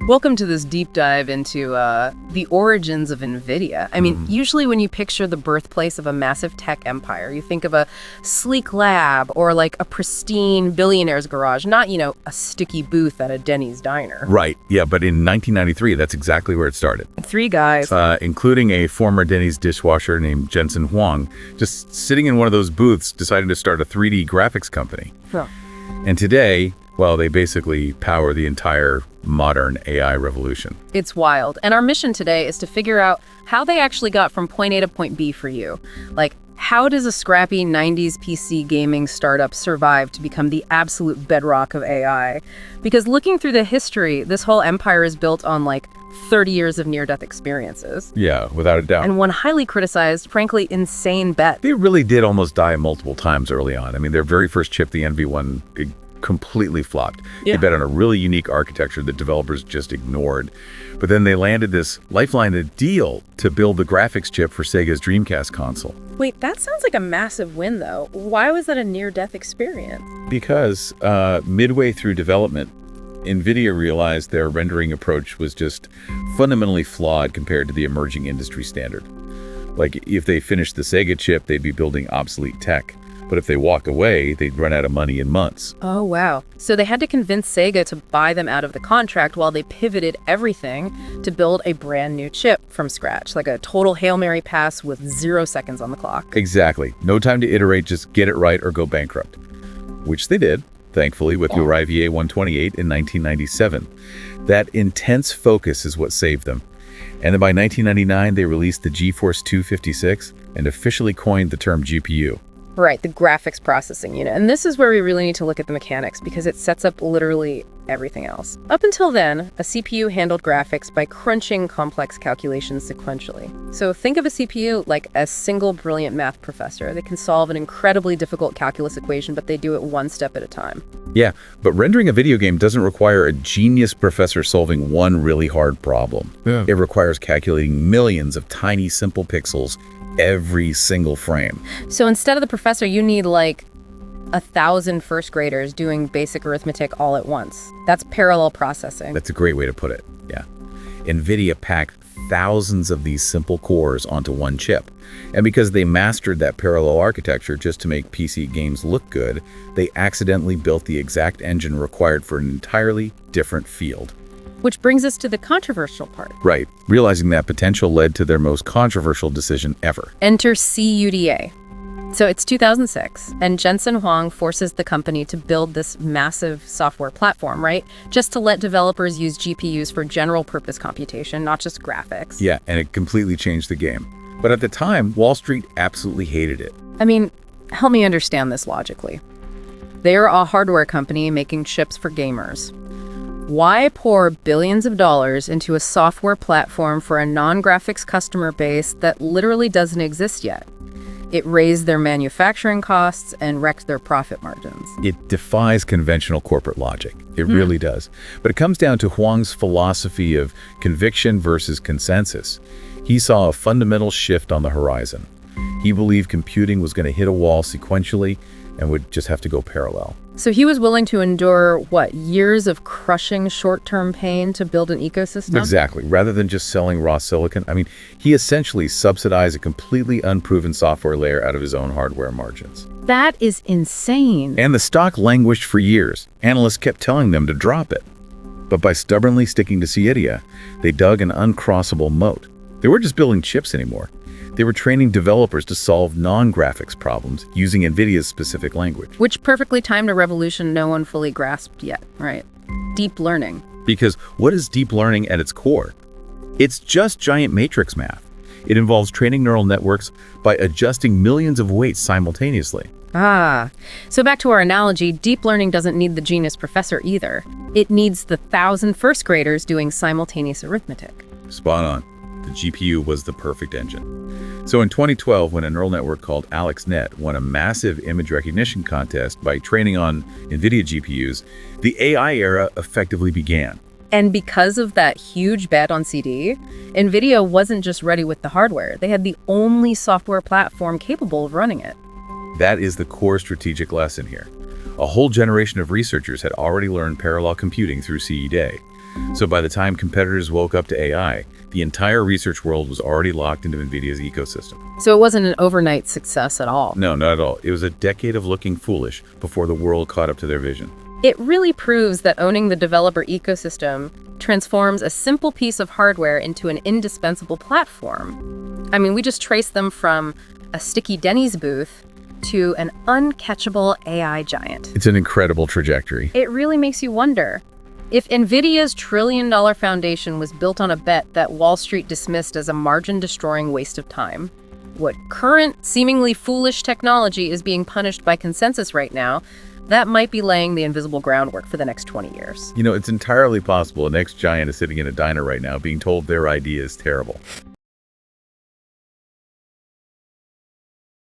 Welcome to this deep dive into the origins of NVIDIA. I mean, usually when you picture the birthplace of a massive tech empire, you think of a sleek lab or like a pristine billionaire's garage, not, a sticky booth at a Denny's diner. Right, yeah, but in 1993, that's exactly where it started. Three guys. Including a former Denny's dishwasher named Jensen Huang, just sitting in one of those booths, deciding to start a 3D graphics company. Huh. And today, well, they basically power the entire modern AI revolution. It's wild. And our mission today is to figure out how they actually got from point A to point B for you. Like, how does a scrappy 90s PC gaming startup survive to become the absolute bedrock of AI? Because looking through the history, this whole empire is built on like 30 years of near-death experiences. Yeah, without a doubt. And one highly criticized, frankly, insane bet. They really did almost die multiple times early on. I mean, their very first chip, the NV1, it completely flopped. Yeah. They bet on a really unique architecture that developers just ignored. But then they landed this lifeline deal to build the graphics chip for Sega's Dreamcast console. Wait, that sounds like a massive win, though. Why was that a near-death experience? Because midway through development, NVIDIA realized their rendering approach was just fundamentally flawed compared to the emerging industry standard. Like, if they finished the Sega chip, they'd be building obsolete tech. But if they walk away, they'd run out of money in months. Oh, wow. So they had to convince Sega to buy them out of the contract while they pivoted everything to build a brand new chip from scratch, like a total Hail Mary pass with 0 seconds on the clock. Exactly. No time to iterate, just get it right or go bankrupt. Which they did, thankfully, with the Arrivier 128 in 1997. That intense focus is what saved them. And then by 1999, they released the GeForce 256 and officially coined the term GPU. Right, the graphics processing unit. And this is where we really need to look at the mechanics because it sets up literally everything else. Up until then, a CPU handled graphics by crunching complex calculations sequentially. So think of a CPU like a single brilliant math professor. They can solve an incredibly difficult calculus equation, but they do it one step at a time. Yeah, but rendering a video game doesn't require a genius professor solving one really hard problem. Yeah. It requires calculating millions of tiny, simple pixels every single frame. So instead of the professor, you need like 1,000 first graders doing basic arithmetic all at once. That's parallel processing. That's a great way to put it, yeah. NVIDIA packed thousands of these simple cores onto one chip. And because they mastered that parallel architecture just to make PC games look good, they accidentally built the exact engine required for an entirely different field. Which brings us to the controversial part. Right. Realizing that potential led to their most controversial decision ever. Enter CUDA. So it's 2006, and Jensen Huang forces the company to build this massive software platform, right? Just to let developers use GPUs for general purpose computation, not just graphics. Yeah, and it completely changed the game. But at the time, Wall Street absolutely hated it. I mean, help me understand this logically. They're a hardware company making chips for gamers. Why pour billions of dollars into a software platform for a non-graphics customer base that literally doesn't exist yet? It raised their manufacturing costs and wrecked their profit margins. It defies conventional corporate logic. It really does. But it comes down to Huang's philosophy of conviction versus consensus. He saw a fundamental shift on the horizon. He believed computing was going to hit a wall sequentially and would just have to go parallel. So he was willing to endure, years of crushing short-term pain to build an ecosystem? Exactly. Rather than just selling raw silicon, he essentially subsidized a completely unproven software layer out of his own hardware margins. That is insane. And the stock languished for years. Analysts kept telling them to drop it. But by stubbornly sticking to CUDA, they dug an uncrossable moat. They weren't just building chips anymore. They were training developers to solve non-graphics problems using NVIDIA's specific language. Which perfectly timed a revolution no one fully grasped yet, right? Deep learning. Because what is deep learning at its core? It's just giant matrix math. It involves training neural networks by adjusting millions of weights simultaneously. So back to our analogy, deep learning doesn't need the genius professor either. It needs the 1,000 first graders doing simultaneous arithmetic. Spot on. The GPU was the perfect engine. So in 2012, when a neural network called AlexNet won a massive image recognition contest by training on NVIDIA GPUs, the AI era effectively began. And because of that huge bet on CD, NVIDIA wasn't just ready with the hardware. They had the only software platform capable of running it. That is the core strategic lesson here. A whole generation of researchers had already learned parallel computing through CUDA. So by the time competitors woke up to AI, the entire research world was already locked into NVIDIA's ecosystem. So it wasn't an overnight success at all. No, not at all. It was a decade of looking foolish before the world caught up to their vision. It really proves that owning the developer ecosystem transforms a simple piece of hardware into an indispensable platform. I mean, we just traced them from a sticky Denny's booth to an uncatchable AI giant. It's an incredible trajectory. It really makes you wonder, if NVIDIA's trillion-dollar foundation was built on a bet that Wall Street dismissed as a margin-destroying waste of time, what current, seemingly foolish technology is being punished by consensus right now, that might be laying the invisible groundwork for the next 20 years. You know, it's entirely possible the next giant is sitting in a diner right now being told their idea is terrible.